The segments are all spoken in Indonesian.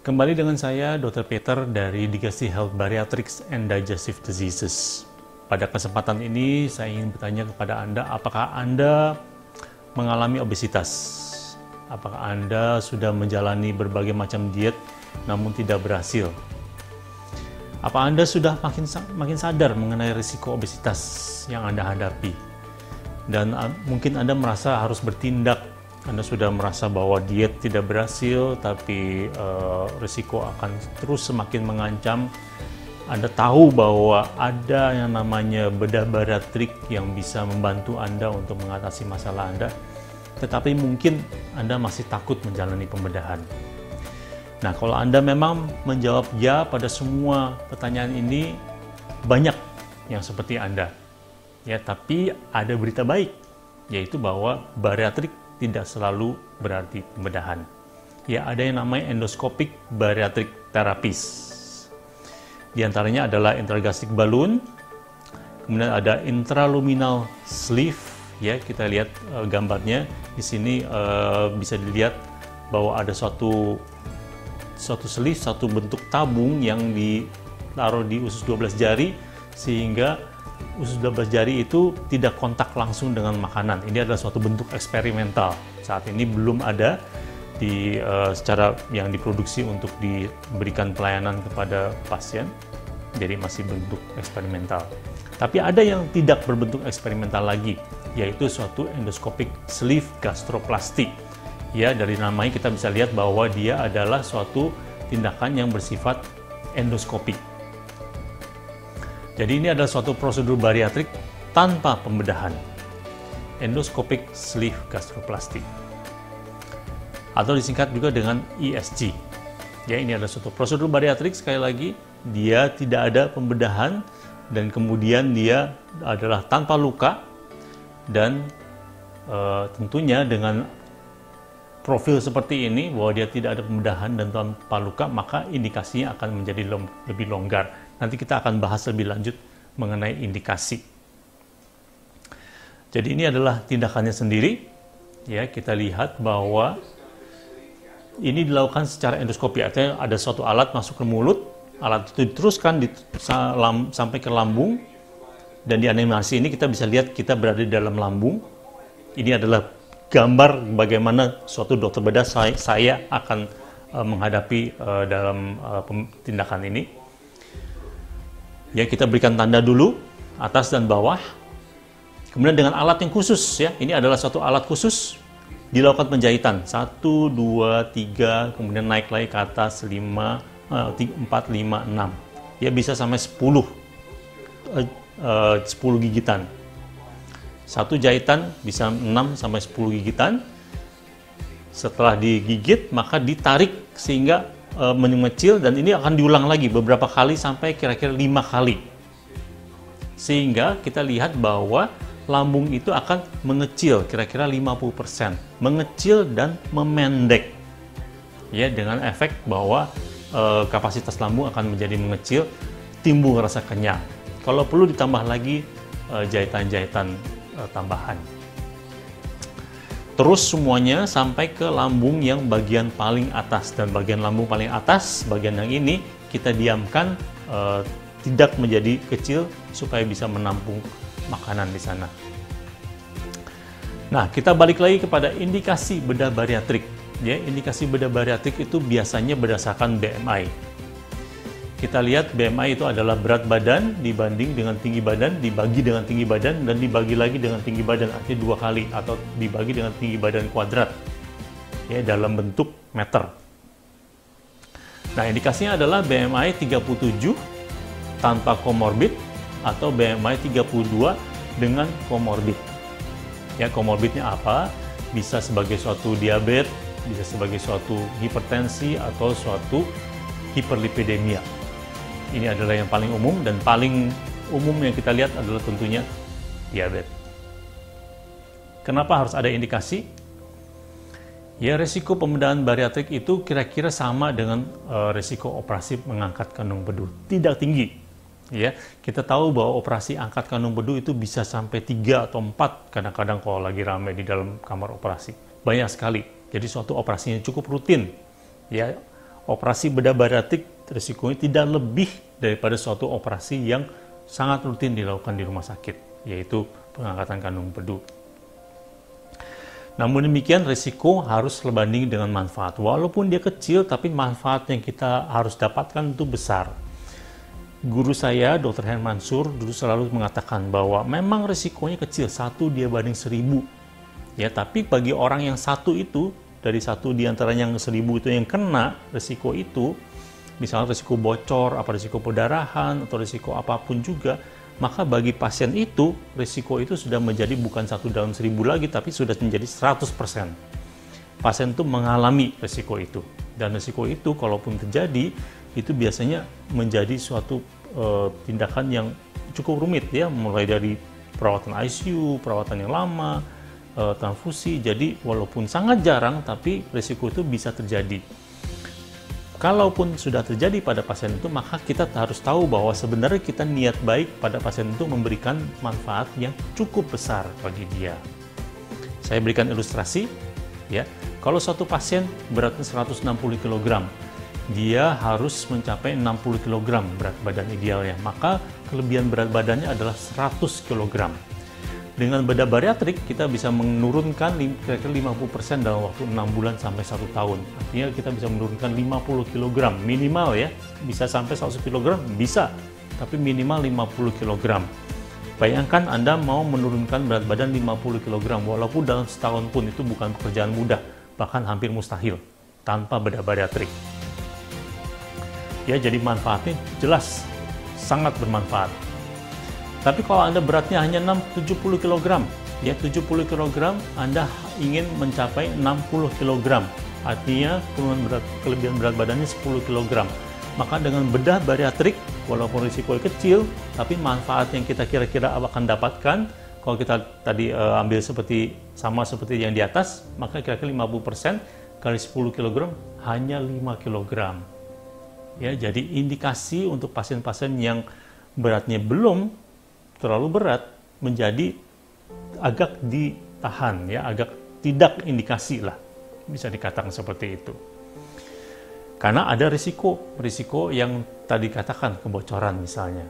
Kembali dengan saya, Dr. Peter dari Digestive Health Bariatrics and Digestive Diseases. Pada kesempatan ini, saya ingin bertanya kepada Anda, apakah Anda mengalami obesitas? Apakah Anda sudah menjalani berbagai macam diet namun tidak berhasil? Apa Anda sudah makin sadar mengenai risiko obesitas yang Anda hadapi? Dan mungkin Anda merasa harus bertindak. Anda sudah merasa bahwa diet tidak berhasil, tapi risiko akan terus semakin mengancam. Anda tahu bahwa ada yang namanya bedah bariatrik yang bisa membantu Anda untuk mengatasi masalah Anda, tetapi mungkin Anda masih takut menjalani pembedahan. Nah, kalau Anda memang menjawab ya pada semua pertanyaan ini, banyak yang seperti Anda. Ya, tapi ada berita baik, yaitu bahwa bariatrik tidak selalu berarti pembedahan. Ya, ada yang namanya endoscopic bariatric therapies. Di antaranya adalah intragastric balloon, kemudian ada intraluminal sleeve. Ya, kita lihat gambarnya di sini bisa dilihat bahwa ada suatu sleeve, satu bentuk tabung yang ditaruh di usus 12 jari sehingga usus 12 jari itu tidak kontak langsung dengan makanan. Ini adalah suatu bentuk eksperimental. Saat ini belum ada secara yang diproduksi untuk diberikan pelayanan kepada pasien. Jadi masih bentuk eksperimental. Tapi ada yang tidak berbentuk eksperimental lagi, yaitu suatu endoscopic sleeve gastroplasty. Ya, dari namanya kita bisa lihat bahwa dia adalah suatu tindakan yang bersifat endoskopik. Jadi ini adalah suatu prosedur bariatrik tanpa pembedahan, endoscopic sleeve gastroplasty, atau disingkat juga dengan ESG. Ya, ini adalah suatu prosedur bariatrik, sekali lagi, dia tidak ada pembedahan dan kemudian dia adalah tanpa luka dan tentunya dengan profil seperti ini, bahwa dia tidak ada pembedahan dan tanpa luka, maka indikasinya akan menjadi lebih longgar. Nanti kita akan bahas lebih lanjut mengenai indikasi. Jadi ini adalah tindakannya sendiri. Ya, kita lihat bahwa ini dilakukan secara endoskopi, artinya ada suatu alat masuk ke mulut, alat itu diteruskan sampai ke lambung, dan di animasi ini kita bisa lihat kita berada di dalam lambung. Ini adalah gambar bagaimana suatu dokter bedah saya akan menghadapi dalam tindakan ini. Ya, kita berikan tanda dulu atas dan bawah. Kemudian dengan alat yang khusus, ya, ini adalah suatu alat khusus, dilakukan penjahitan 1, 2, 3, kemudian naik lagi ke atas 5, 4, 5, 6. Ya, bisa sampai 10 gigitan. Satu jahitan bisa 6 sampai 10 gigitan. Setelah digigit, maka ditarik sehingga mengecil, dan ini akan diulang lagi beberapa kali sampai kira-kira 5 kali. Sehingga kita lihat bahwa lambung itu akan mengecil kira-kira 50%. Mengecil dan memendek. Ya, dengan efek bahwa kapasitas lambung akan menjadi mengecil, timbul rasa kenyang. Kalau perlu ditambah lagi jahitan-jahitan tambahan. Terus semuanya sampai ke lambung yang bagian paling atas, dan bagian lambung paling atas, bagian yang ini kita diamkan tidak menjadi kecil supaya bisa menampung makanan di sana. Nah, kita balik lagi kepada indikasi bedah bariatrik. Ya, indikasi bedah bariatrik itu biasanya berdasarkan BMI. Kita lihat BMI itu adalah berat badan dibanding dengan tinggi badan, dibagi dengan tinggi badan, dan dibagi lagi dengan tinggi badan, artinya 2 kali, atau dibagi dengan tinggi badan kuadrat, ya, dalam bentuk meter. Nah, indikasinya adalah BMI 37 tanpa komorbid, atau BMI 32 dengan komorbid. Ya, komorbidnya apa? Bisa sebagai suatu diabetes, bisa sebagai suatu hipertensi, atau suatu hiperlipidemia. Ini adalah yang paling umum, dan paling umum yang kita lihat adalah tentunya diabetes. Kenapa harus ada indikasi? Ya, resiko pembedahan bariatrik itu kira-kira sama dengan resiko operasi mengangkat kandung bedu. Tidak tinggi. Ya, kita tahu bahwa operasi angkat kandung bedu itu bisa sampai 3 atau 4 kadang-kadang kalau lagi ramai di dalam kamar operasi. Banyak sekali. Jadi suatu operasinya cukup rutin. Ya, Operasi bedah bariatrik risikonya tidak lebih daripada suatu operasi yang sangat rutin dilakukan di rumah sakit, yaitu pengangkatan kandung empedu. Namun demikian, risiko harus sebanding dengan manfaat. Walaupun dia kecil, tapi manfaat yang kita harus dapatkan itu besar. Guru saya, Dr. Hen Mansur, dulu selalu mengatakan bahwa memang risikonya kecil, 1 dia banding 1000. Ya, tapi bagi orang yang satu itu, dari 1 di antara yang 1000 itu yang kena risiko itu, misalnya risiko bocor, apa risiko perdarahan, atau risiko apapun juga, maka bagi pasien itu, risiko itu sudah menjadi bukan 1 dalam 1000 lagi, tapi sudah menjadi 100%. Pasien itu mengalami risiko itu. Dan risiko itu, kalaupun terjadi, itu biasanya menjadi suatu tindakan yang cukup rumit, ya, mulai dari perawatan ICU, perawatan yang lama, transfusi. Jadi walaupun sangat jarang, tapi risiko itu bisa terjadi. Kalaupun sudah terjadi pada pasien itu, maka kita harus tahu bahwa sebenarnya kita niat baik pada pasien itu memberikan manfaat yang cukup besar bagi dia. Saya berikan ilustrasi, ya. Kalau satu pasien beratnya 160 kg, dia harus mencapai 60 kg berat badan idealnya. Maka kelebihan berat badannya adalah 100 kg. Dengan bedah bariatrik, kita bisa menurunkan kira-kira 50% dalam waktu 6 bulan sampai 1 tahun. Artinya kita bisa menurunkan 50 kg minimal, ya. Bisa sampai 100 kg, bisa. Tapi minimal 50 kg. Bayangkan Anda mau menurunkan berat badan 50 kg, walaupun dalam setahun pun itu bukan pekerjaan mudah, bahkan hampir mustahil, tanpa bedah bariatrik. Ya, jadi manfaatnya jelas, sangat bermanfaat. Tapi kalau Anda beratnya hanya 70 kg, ya 70 kg, Anda ingin mencapai 60 kg. Artinya kelebihan berat badannya 10 kg. Maka dengan bedah bariatrik, walaupun risiko kecil, tapi manfaat yang kita kira-kira akan dapatkan, kalau kita tadi ambil sama seperti yang di atas, maka kira-kira 50% kali 10 kg hanya 5 kg. Ya, jadi indikasi untuk pasien-pasien yang beratnya belum terlalu berat menjadi agak ditahan, ya, agak tidak indikasi lah, bisa dikatakan seperti itu. Karena ada risiko yang tadi katakan kebocoran misalnya,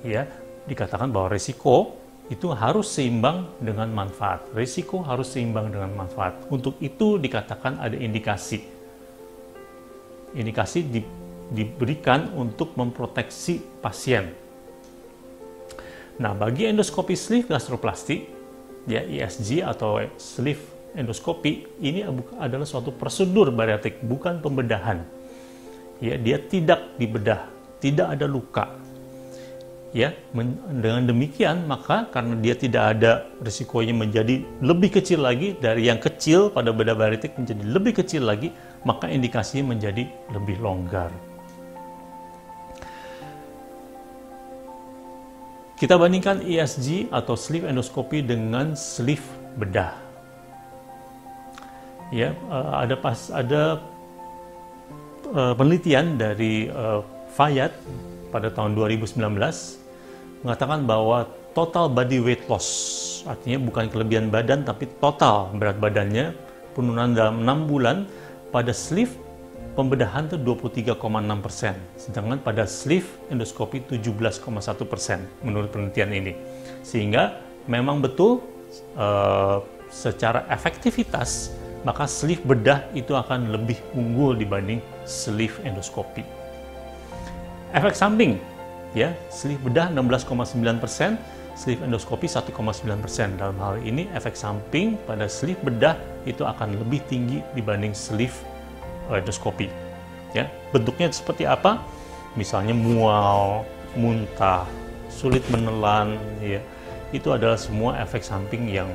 ya, dikatakan bahwa risiko itu harus seimbang dengan manfaat. Risiko harus seimbang dengan manfaat. Untuk itu dikatakan ada indikasi. Indikasi diberikan untuk memproteksi pasien. Nah, bagi endoskopi sleeve gastroplasty, ya ISG atau sleeve endoskopi, ini adalah suatu prosedur bariatrik, bukan pembedahan. Ya, dia tidak dibedah, tidak ada luka. Ya, dengan demikian maka karena dia tidak ada risikonya menjadi lebih kecil lagi dari yang kecil pada bedah bariatrik menjadi lebih kecil lagi, maka indikasinya menjadi lebih longgar. Kita bandingkan ESG atau sleeve endoskopi dengan sleeve bedah. Ya, ada penelitian dari Fayad pada tahun 2019 mengatakan bahwa total body weight loss, artinya bukan kelebihan badan tapi total berat badannya, penurunan dalam 6 bulan pada sleeve pembedahan itu 23,6%, sedangkan pada sleeve endoskopi 17,1% menurut penelitian ini. Sehingga memang betul secara efektivitas maka sleeve bedah itu akan lebih unggul dibanding sleeve endoskopi. Efek samping, ya, sleeve bedah 16,9%, sleeve endoskopi 1,9%. Dalam hal ini efek samping pada sleeve bedah itu akan lebih tinggi dibanding sleeve endoskopi. Ya, bentuknya seperti apa? Misalnya mual, muntah, sulit menelan, ya. Itu adalah semua efek samping yang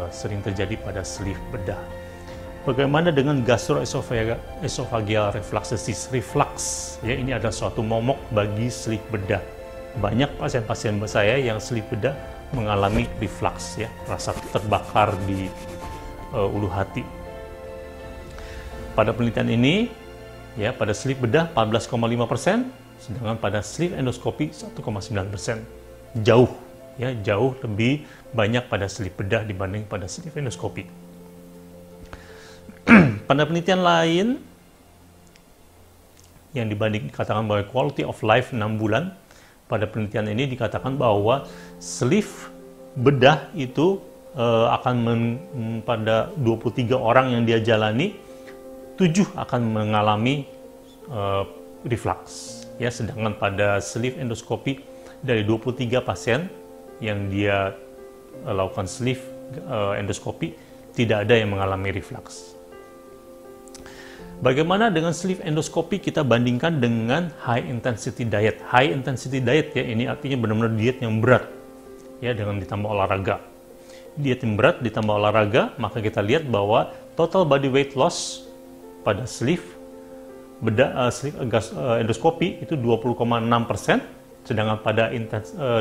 sering terjadi pada sleeve bedah. Bagaimana dengan gastroesophageal refluxesis, reflux? Ya, ini adalah suatu momok bagi sleeve bedah. Banyak pasien-pasien saya yang sleeve bedah mengalami reflux, ya, rasa terbakar di ulu hati. Pada penelitian ini, ya, pada sleeve bedah 14,5%, sedangkan pada sleeve endoskopi 1,9%. Jauh, ya, jauh lebih banyak pada sleeve bedah dibanding pada sleeve endoskopi. Pada penelitian lain, yang dikatakan bahwa quality of life 6 bulan. Pada penelitian ini dikatakan bahwa sleeve bedah itu akan pada 23 orang yang dia jalani, 7 akan mengalami reflux. Ya, sedangkan pada sleeve endoskopi dari 23 pasien yang dia lakukan sleeve endoskopi, tidak ada yang mengalami reflux. Bagaimana dengan sleeve endoskopi kita bandingkan dengan high intensity diet? High intensity diet ya, ini artinya benar-benar diet yang berat ya, dengan ditambah olahraga. Diet yang berat ditambah olahraga, maka kita lihat bahwa total body weight loss pada sleeve endoskopi itu 20,6%, sedangkan pada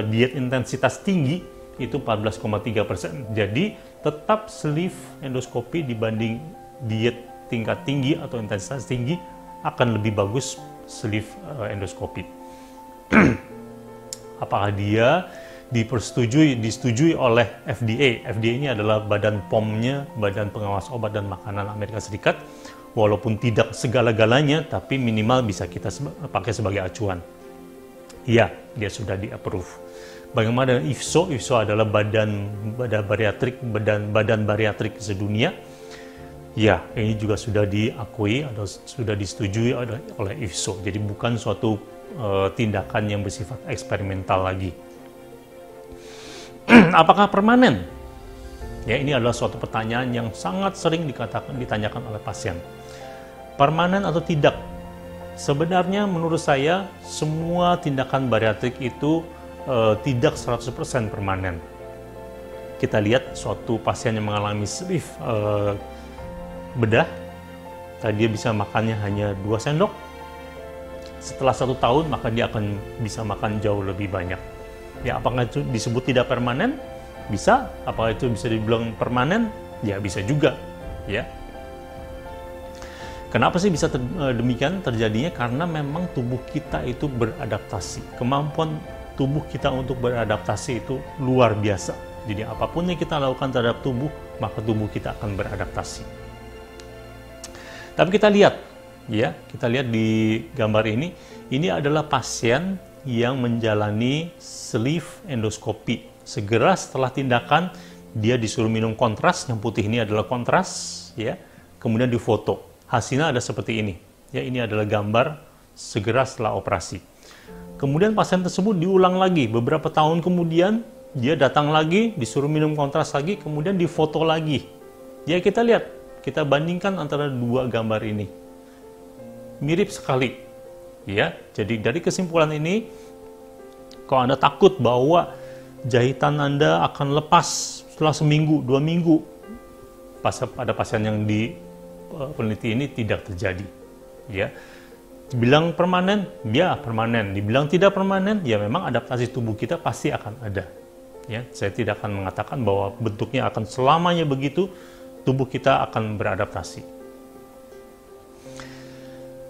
diet intensitas tinggi itu 14,3%. Jadi tetap sleeve endoskopi dibanding diet tingkat tinggi atau intensitas tinggi akan lebih bagus sleeve endoskopi. Apakah dia disetujui oleh FDA? FDA ini adalah badan POM-nya, Badan Pengawas Obat dan Makanan Amerika Serikat. Walaupun tidak segala-galanya, tapi minimal bisa kita pakai sebagai acuan. Ya, dia sudah di-approve. Bagaimana dengan IFSO? IFSO adalah badan bariatrik sedunia. Ya, ini juga sudah diakui atau sudah disetujui oleh IFSO. Jadi bukan suatu tindakan yang bersifat eksperimental lagi. Apakah permanen? Ya, ini adalah suatu pertanyaan yang sangat sering ditanyakan oleh pasien. Permanen atau tidak? Sebenarnya menurut saya semua tindakan bariatrik itu tidak 100% permanen. Kita lihat suatu pasien yang mengalami sleeve bedah, dia bisa makannya hanya 2 sendok. Setelah 1 tahun, maka dia akan bisa makan jauh lebih banyak. Ya, apakah itu disebut tidak permanen? Bisa. Apakah itu bisa dibilang permanen? Ya, bisa juga. Ya. Kenapa sih bisa demikian terjadinya? Karena memang tubuh kita itu beradaptasi. Kemampuan tubuh kita untuk beradaptasi itu luar biasa. Jadi apapun yang kita lakukan terhadap tubuh, maka tubuh kita akan beradaptasi. Tapi kita lihat di gambar ini adalah pasien yang menjalani sleeve endoskopi. Segera setelah tindakan, dia disuruh minum kontras, yang putih ini adalah kontras, ya. Kemudian difoto. Hasilnya ada seperti ini. Ya, ini adalah gambar segera setelah operasi. Kemudian pasien tersebut diulang lagi, beberapa tahun kemudian dia datang lagi, disuruh minum kontras lagi, kemudian difoto lagi. Ya, kita lihat. Kita bandingkan antara dua gambar ini. Mirip sekali. Ya, jadi dari kesimpulan ini, kalau Anda takut bahwa jahitan Anda akan lepas setelah seminggu, 2 minggu, pada pasien yang peneliti ini tidak terjadi. Ya, dibilang permanen, ya permanen. Dibilang tidak permanen, ya memang adaptasi tubuh kita pasti akan ada. Ya, saya tidak akan mengatakan bahwa bentuknya akan selamanya begitu. Tubuh kita akan beradaptasi.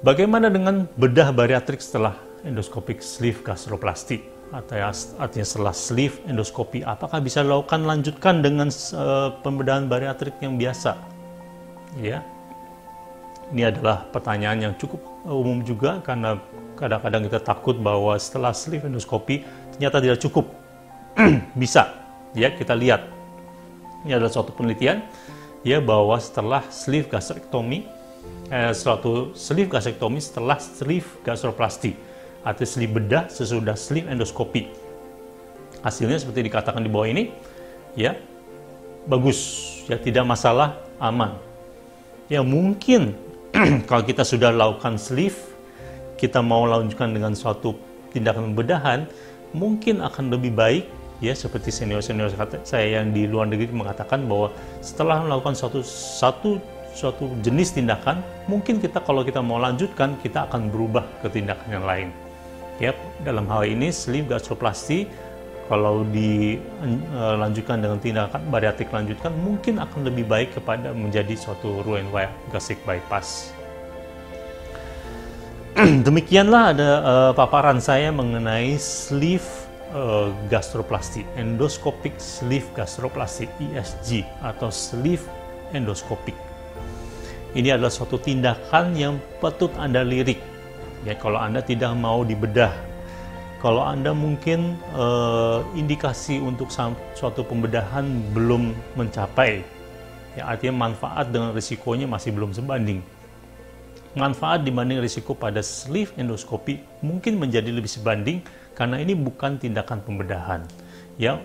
Bagaimana dengan bedah bariatrik setelah endoscopic sleeve gastroplasty? Artinya setelah sleeve endoskopi, apakah bisa lanjutkan dengan pembedahan bariatrik yang biasa? Ya, ini adalah pertanyaan yang cukup umum juga, karena kadang-kadang kita takut bahwa setelah sleeve endoskopi ternyata tidak cukup. Bisa, ya, kita lihat. Ini adalah suatu penelitian. Ya, bahwa setelah sleeve gastrectomy, setelah sleeve gastroplasty, atau sleeve bedah sesudah sleeve endoskopi, hasilnya seperti dikatakan di bawah ini, ya, bagus, ya, tidak masalah, aman. Ya, mungkin kalau kita sudah lakukan sleeve, kita mau lanjutkan dengan suatu tindakan pembedahan, mungkin akan lebih baik. Ya, seperti senior-senior saya yang di luar negeri mengatakan bahwa setelah melakukan suatu jenis tindakan, mungkin kalau kita mau lanjutkan, kita akan berubah ke tindakan yang lain. Ya, dalam hal ini sleeve gastroplasty, kalau dilanjutkan dengan tindakan bariatrik lanjutkan, mungkin akan lebih baik kepada menjadi suatu Roux-en-Y gastric bypass. Demikianlah ada paparan saya mengenai sleeve gastroplasty, endoscopic sleeve gastroplasty, ESG, atau sleeve endoskopik. Ini adalah suatu tindakan yang patut Anda lirik. Ya, kalau Anda tidak mau dibedah, kalau Anda mungkin indikasi untuk suatu pembedahan belum mencapai, ya artinya manfaat dengan risikonya masih belum sebanding. Manfaat dibanding risiko pada sleeve endoskopi mungkin menjadi lebih sebanding karena ini bukan tindakan pembedahan. Ya,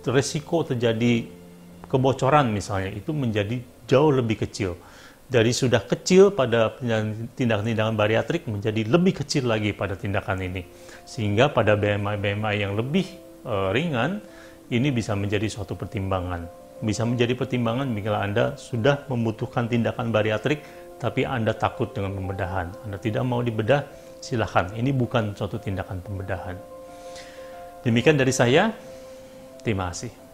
risiko terjadi kebocoran misalnya itu menjadi jauh lebih kecil. Dari sudah kecil pada tindakan-tindakan bariatrik menjadi lebih kecil lagi pada tindakan ini. Sehingga pada BMI yang lebih ringan ini bisa menjadi suatu pertimbangan. Bisa menjadi pertimbangan bila Anda sudah membutuhkan tindakan bariatrik tapi Anda takut dengan pembedahan. Anda tidak mau dibedah, silakan. Ini bukan suatu tindakan pembedahan. Demikian dari saya. Terima kasih.